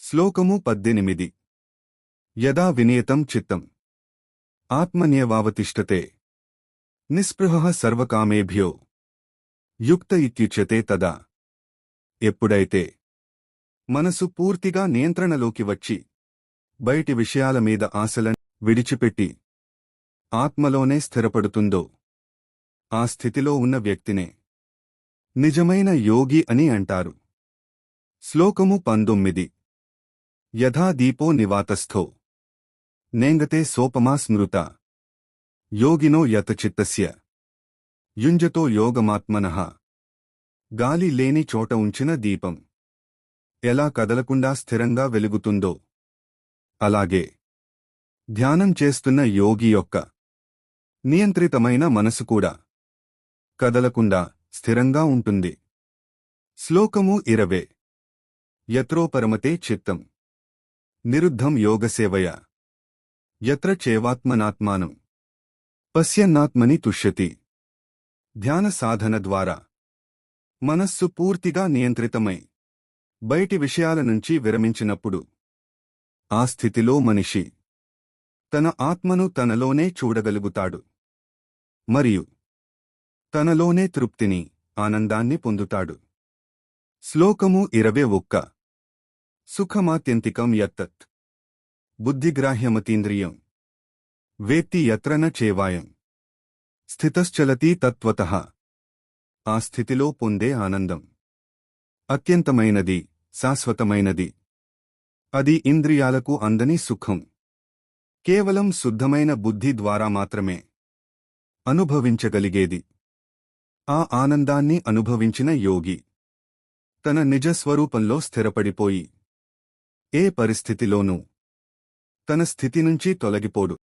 శ్లోకము 18 యదా వినియతం చిత్తం ఆత్మన్యేవావతిష్ఠతే నిస్పృహః సర్వకామేభ్యో యుక్త ఇత్యుచ్యతే తదా. ఎప్పుడైతే మనసు పూర్తిగా నియంత్రణలోకి వచ్చి బయటి విషయాల మీద ఆశలను విడిచిపెట్టి ఆత్మలోనే స్థిరపడుతుందో ఆ స్థితిలో ఉన్న వ్యక్తినే నిజమైన యోగి అని అంటారు. శ్లోకము 19 యథా దీపో నివాతస్థో నేంగతే సోపమా స్మృత యోగినో యతచిత్తస్య యుంజతో యోగమాత్మనః. గాలి లేని చోట ఉంచిన దీపం ఎలా కదలకుండా స్థిరంగా వెలుగుతుందో అలాగే ధ్యానం చేస్తున్న యోగి యొక్క నియంత్రితమైన మనసు కూడా కదలకుండా స్థిరంగా ఉంటుంది. శ్లోకము 20 యత్రోపరమతే చిత్తం నిరుద్ధం యోగసేవయా యత్ర చేవాత్మనాత్మానం పశ్యన్నాత్మని తుష్యతి. ధ్యాన సాధన ద్వారా మనస్సు పూర్తిగా నియంత్రితమై బయటి విషయాల నుంచి విరమించినప్పుడు ఆ స్థితిలో మనిషి తన ఆత్మను తనలోనే చూడగలుగుతాడు మరియు తనలోనే తృప్తిని ఆనందాన్ని పొందుతాడు. శ్లోకము 21 సుఖమాత్యంతికం యత్తత్ బుద్ధిగ్రాహ్యమతీంద్రియం వేత్తి యత్ర న చేవాయం స్థితశ్చలతి తత్వతః. ఆ స్థితిలో పొందే ఆనందం అత్యంతమైనది, శాశ్వతమైనది. అది ఇంద్రియాలకు అందని సుఖం. కేవలం శుద్ధమైన బుద్ధి ద్వారా మాత్రమే అనుభవించగలిగేది. ఆ ఆనందాన్ని అనుభవించిన యోగి తన నిజస్వరూపంలో స్థిరపడిపోయి ఏ పరిస్థితిలోనూ తన స్థితి నుంచి తొలగిపోడు.